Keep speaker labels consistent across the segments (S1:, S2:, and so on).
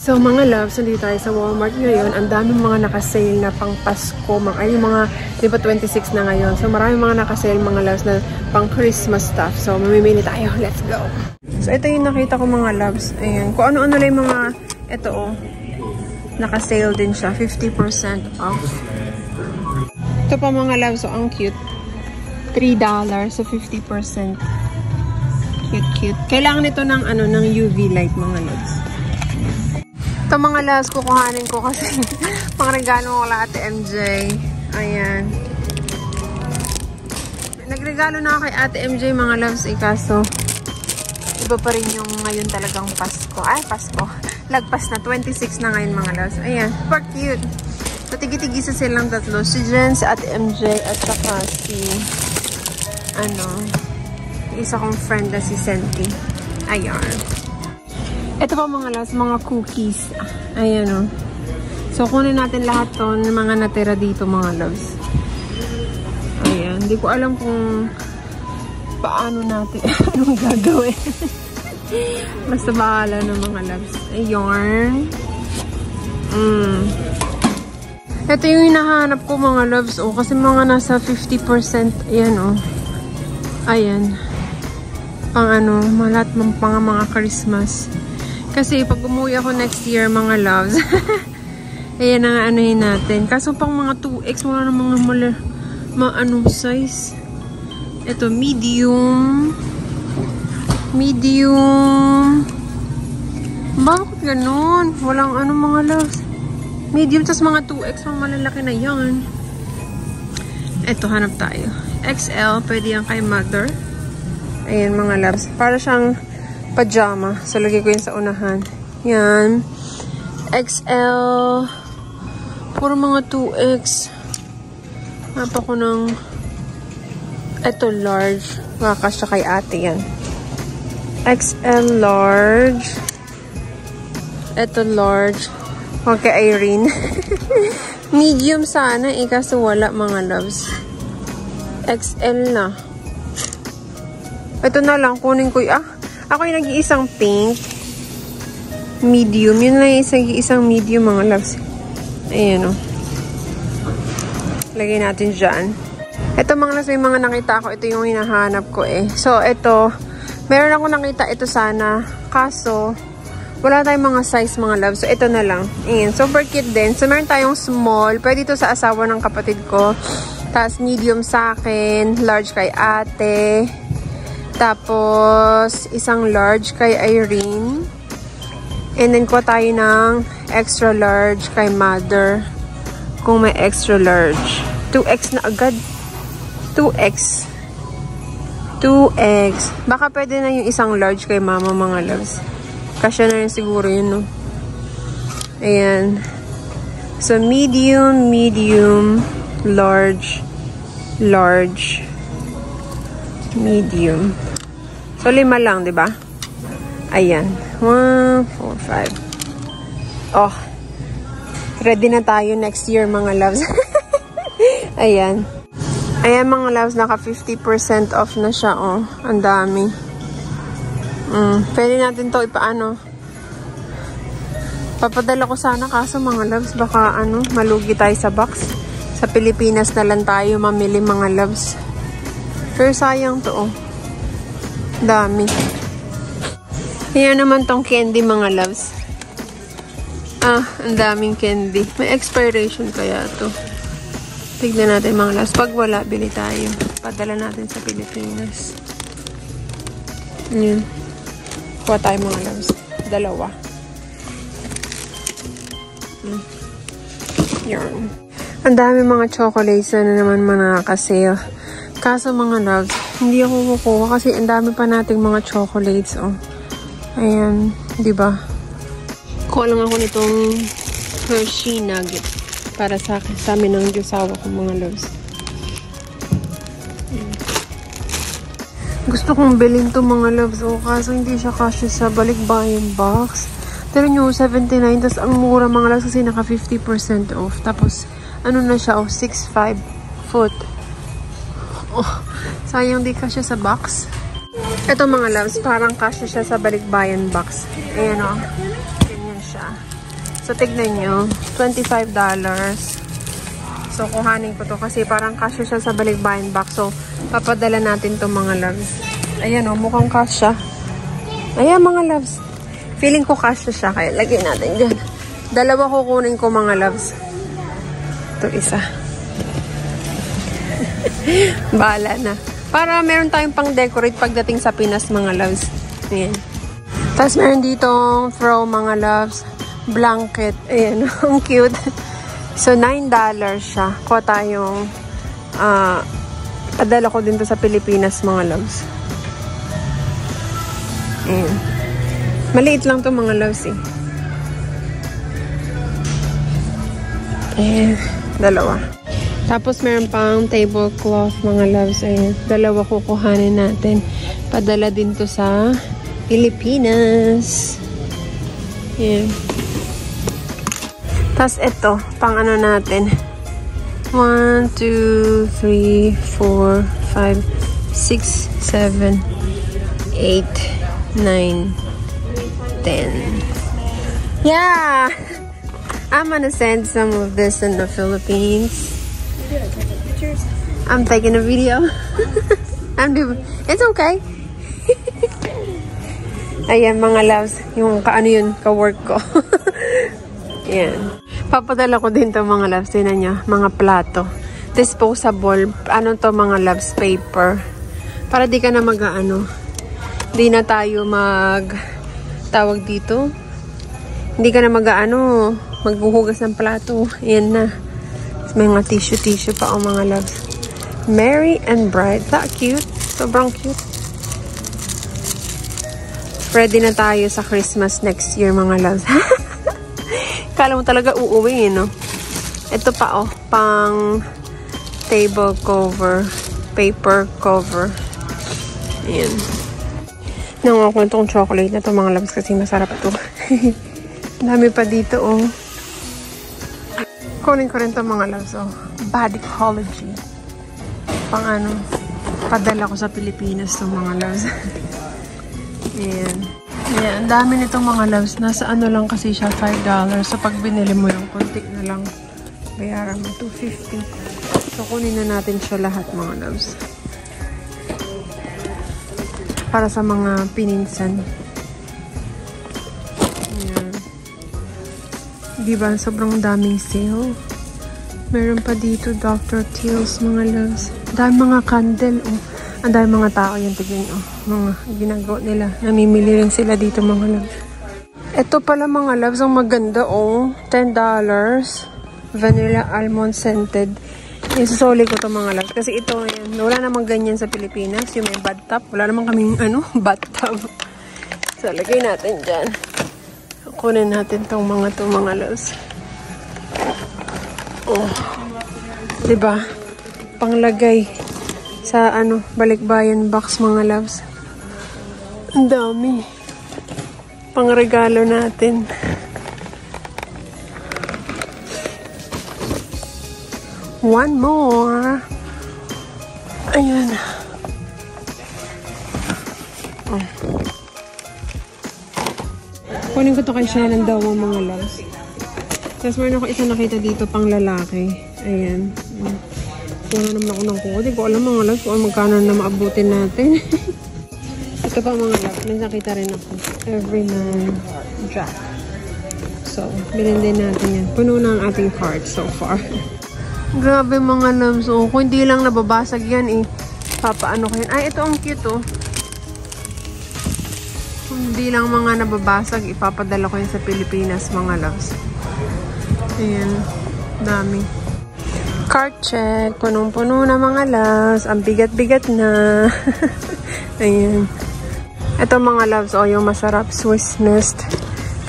S1: So mga loves, nandito tayo sa Walmart ngayon. Ang daming mga nakasale na pang Pasko. Ay, yung mga, di ba 26 na ngayon. So maraming mga nakasale mga loves na pang Christmas stuff. So mamimili tayo. Let's go! So ito yung nakita ko mga loves. Ayan. Kung ano-ano lang yung mga, ito oh. Nakasale din siya. 50% off. Ito pa mga loves. So ang cute. $3. So 50%. Cute. Kailangan ito ng, ng UV light mga loves. Ito mga loves, kukuhanin ko kasi pang regalo ko kay Ate MJ. Ayan. Nagregalo na ako kay Ate MJ mga loves kaso iba pa rin yung ngayon talagang Pasko. Ay, Pasko. Lagpas na. 26 na ngayon mga loves. Ayan. Super cute. So, tigi-tigisa silang tatlo. Si Jen, si Ate MJ, at saka si isa kong friend na si Senti. Ayan. Ito pa mga loves, mga cookies. Ayan o. So, kunin natin lahat to ng mga natira dito mga loves. Ayan. Hindi ko alam kung paano natin anong gagawin. Basta bahala ng mga loves. Ayan. Ito yung hinahanap ko mga loves. O, kasi mga nasa 50%. Ayan o. Ayan. Pang lahat mga Christmas. Kasi pag umuwi ako next year, mga loves, ayan ang anuhin natin. Kaso pang mga 2X, wala na mga size. Ito, medium. Bakit ganun? Walang mga loves. Medium, tas mga 2X, mga malalaki na yan. Ito, hanap tayo. XL, pwede yan kay mother. Ayan mga loves. Para siyang pajama. So, lagay ko yun sa unahan. Yan. XL. Puro mga 2X. Napa ko ng ito, large. Makakasya kay ate yan. XL large. Ito, large. Okay, Irene. Medium sana kaso wala mga loves. XL na. Ito na lang. Kunin ko ako yung nag-iisang pink. Medium. Yun lang yung isang medium mga loves. Ayan o. Lagay natin dyan. Ito mga loves, may mga nakita ako. Ito yung hinahanap ko So, ito. Meron ako nakita ito sana. Kaso, wala tayong mga size mga loves. So, ito na lang. Ayan. Super cute din. So, meron tayong small. Pwede ito sa asawa ng kapatid ko. Tapos, medium sa akin. Large kay ate. Tapos, isang large kay Irene. And then, kuha tayo ng extra large kay mother. Kung may extra large. 2X na agad. 2X. Baka pwede na yung isang large kay mama mga loves. Kasya na rin siguro yun, no? Ayan. So, medium, large, medium. So, 5 lang, di ba? Ayan. 1, 4, 5. Oh. Ready na tayo next year, mga loves. Ayan. Ayan, mga loves. Naka 50% off na siya, oh. Ang dami. Pwede natin to ipaano. Papadala ko sana kaso, mga loves. Baka, malugi tayo sa box. Sa Pilipinas na lang tayo mamili, mga loves. Pero sayang to, oh. Dami. Yan naman tong candy mga loves. Ang daming candy. May expiration kaya to. Tignan natin mga loves. Pag wala, bili tayo. Padala natin sa Pilipinas. Yan. Kuha tayo mga loves. 2. Yan. Ang dami mga chocolates na naman nakakasale. Kaso mga loves, hindi ako kukuha kasi ang dami pa nating mga chocolates, oh. Ayan, di ba? Kuha lang ako nitong Hershey nugget para sa amin ng Diyosawa ko mga loves. Gusto kong bilhin to mga loves, oh, kaso hindi siya kasya sa balikbayan box. Pero nyo, 79, tas ang mura mga loves kasi naka 50% off. Tapos, na siya, oh, 6'5" foot. Oh, sayang di kasya sa box. Ito mga loves, parang kasya siya sa balikbayan box. Ayan o. Ganyan siya. So, tignan nyo. $25. So, kuhanin ko to kasi parang kasya siya sa balikbayan box. So, papadala natin to mga loves. Ayan o, mukhang kasya. Ayan mga loves. Feeling ko kasya siya. Kaya lagyan natin dyan. Dalawa kukunin ko mga loves. Ito isa. Bahala na. Para meron tayong pang decorate pagdating sa Pinas mga loves. Ayan. Tapos meron ditong throw mga loves. Blanket. Ayan. Ang cute. So, $9 siya. Kuha tayong padala ko din to sa Pilipinas mga loves. Ayan. Maliit lang to mga loves eh. Ayan. Dalawa. Tapos meron pang tablecloth mga loves. Ayan. Dalawa kukuhanin natin. Padala din to sa Pilipinas. Ayan. Tapos ito, pang ano natin. 1, 2, 3, 4, 5, 6, 7, 8, 9, 10. Yeah! I'm gonna send some of this in the Philippines. I'm taking a video. It's okay. Ayan mga loves, yung kaano yun, ka-work ko. Ayan. Papadala ko din to mga loves. Tinan nyo, mga plato. Disposable. Ano to mga loves? Paper. Para di ka na mag-ano. Di na tayo tawag dito. Hindi ka na mag-ano. Maghuhugas ng plato. Ayan na. May mga tissue pa o mga loves. Merry and bright. That cute. Sobrang cute. Ready na tayo sa Christmas next year mga loves. Kala mo talaga uuwi, no? Ito pa, oh. Pang table cover. Paper cover. Ayan. Nanguha ko itong chocolate na ito, mga loves, kasi masarap ito. Dami pa dito, oh. Kunin ko rin ito, mga loves, oh. Bodycology. Pang ano, padala ko sa Pilipinas ito, mga loves. Ayan. Ayan, ang dami nitong mga loves. Nasa ano lang kasi siya, $5. So, pag binili mo yung konti na lang, bayaran mo, $2.50. So, kunin na natin siya lahat, mga loves. Para sa mga pininsan. Ayan. Diba? Sobrang daming sale. Meron pa dito, Dr. Teal's, mga loves. Dami mga candle, oh. Ang dami mga tao yan, tignan nyo. Mga ginagawa nila. Namimili rin sila dito mga loves. Ito pala mga loves, ang maganda oh. $10. Vanilla almond scented. Isusoli ko to mga loves. Kasi ito, yan. Wala namang ganyan sa Pilipinas. Yung may bathtub. Wala namang kaming bathtub. So, lagay natin dyan. Kunin natin tong mga loves. Oh. Diba? Panglagay sa balikbayan box mga loves. Ang dami. Pangregalo natin. One more. Ayan. Oh. Kunin ko to kay Shannon daw mga loves. Tapos meron ako isa nakita dito pang lalaki. Ayan. Wala naman ako ng kuko. Di ko alam mga loves kung magkano na maabutin natin. Ito pa mga loves. May nakita rin ako. Everyman Jack. So, bilhin din natin yan. Puno na ang ating cart so far. Grabe mga loves. Oh, kung hindi lang nababasag yan eh. Papaano ko yan. Ay, ito ang cute oh. Kung hindi lang mga nababasag, ipapadala ko yan sa Pilipinas mga loves. Ayan. Dami. Cart check. Punong-puno na mga loves. Ang bigat-bigat na. Ayan. Ito mga loves, oh, yung masarap Swiss Nest.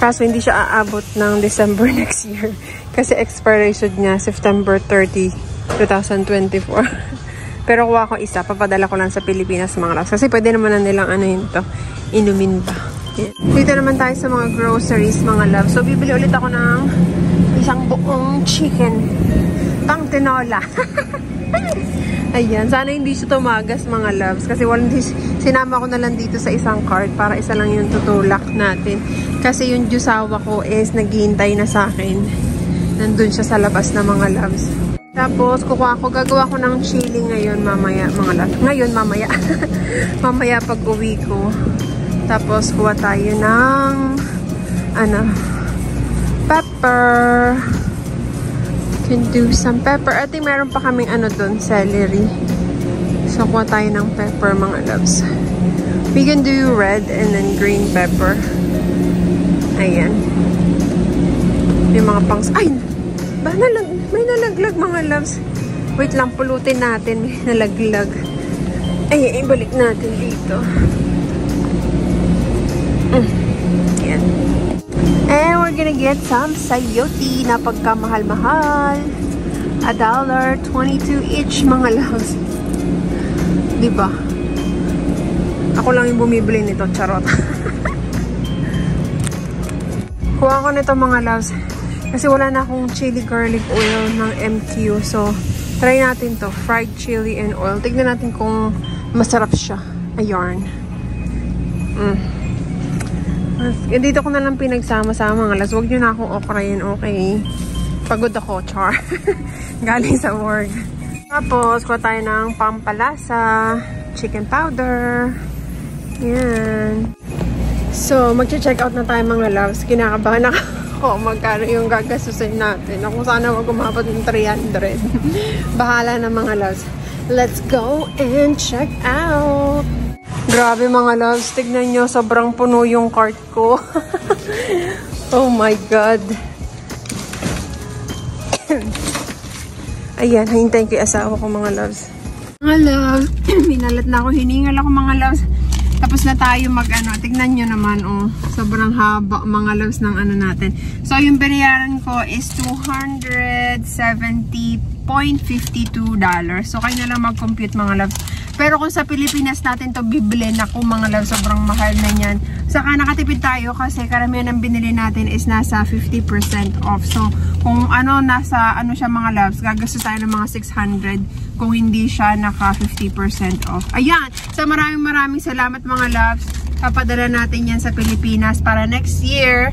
S1: Kaso hindi siya aabot ng December next year. Kasi expiration niya September 30, 2024. Pero kuha ko isa. Papadala ko lang sa Pilipinas mga loves. Kasi pwede naman na nilang inumin ba. Ayan. Dito naman tayo sa mga groceries mga loves. So bibili ulit ako ng isang buong chicken. Pang tinola. Ayan, sana hindi siya tumagas mga loves. Kasi sinama ko na lang dito sa isang cart para isa lang yung tutulak natin. Kasi yung jusawa ko is naghihintay na sa akin. Nandun siya sa labas na mga loves. Tapos, gagawa ko ng chili ngayon mamaya mga loves. Ngayon mamaya. Mamaya pag uwi ko. Tapos, kuha tayo ng pepper. Can do some pepper. I think meron pa kaming doon, celery. So, kuha tayo ng pepper, mga loves. We can do red and then green pepper. Ayan. Yung mga pangs... Ay! May nalaglag, mga loves. Wait lang, pulutin natin. May nalaglag. Ay, ibalik natin dito. Ayan. And we're gonna get some sayote na pagkamahal-mahal. $1.22 each, mga loves. Diba? Ako lang yung bumibili nito, charot. Kuha ko nito, mga loves. Kasi wala na akong chili garlic oil ng MQ. So, try natin to. Fried chili and oil. Tignan natin kung masarap siya. Ayan. Dito ko na lang pinagsama-sama mga loves. Huwag nyo na akong okrayin, okay? Pagod ako, char. Galing sa work. Tapos, kuha tayo ng pampalasa, chicken powder. Yan. So, mag-check out na tayo mga loves. Kinakabahan ako magkano yung gagasusin natin. Ako sana wag umabot ng 300. Bahala na mga loves. Let's go and check out. Grabe mga loves, tignan nyo, sobrang puno yung cart ko. Oh my God. Ayan, hintayin ko yung asawa ko mga loves. Mga loves, minalat na ako, hiningal ako mga loves. Tapos na tayo tignan nyo naman, oh, sobrang haba mga loves ng natin. So, yung binayaran ko is $270.52. So, kayo na lang mag-compute mga loves. Pero kung sa Pilipinas natin to bibilin, ako mga loves, sobrang mahal na yan. Saka nakatipid tayo kasi karamihan ng binili natin is nasa 50% off. So, kung nasa siya mga loves, gagastos tayo ng mga 600 kung hindi siya naka 50% off. Ayan! So, maraming salamat mga loves. Papadala natin yan sa Pilipinas para next year.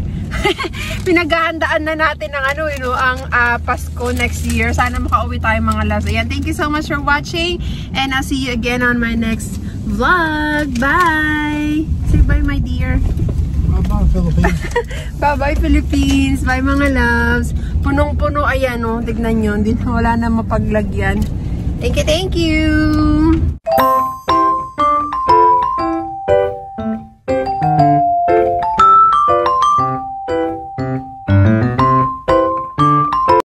S1: Pinaghahandaan na natin ang ang Pasko next year. Sana makauwi tayo mga loves. Ayan, thank you so much for watching and I'll see you again on my next vlog. Bye! Say bye my dear.
S2: Bye-bye Philippines.
S1: Bye-bye Philippines. Bye mga loves. Punong-puno, ayan tignan nyo. Wala na mapaglagyan. Thank you, thank you!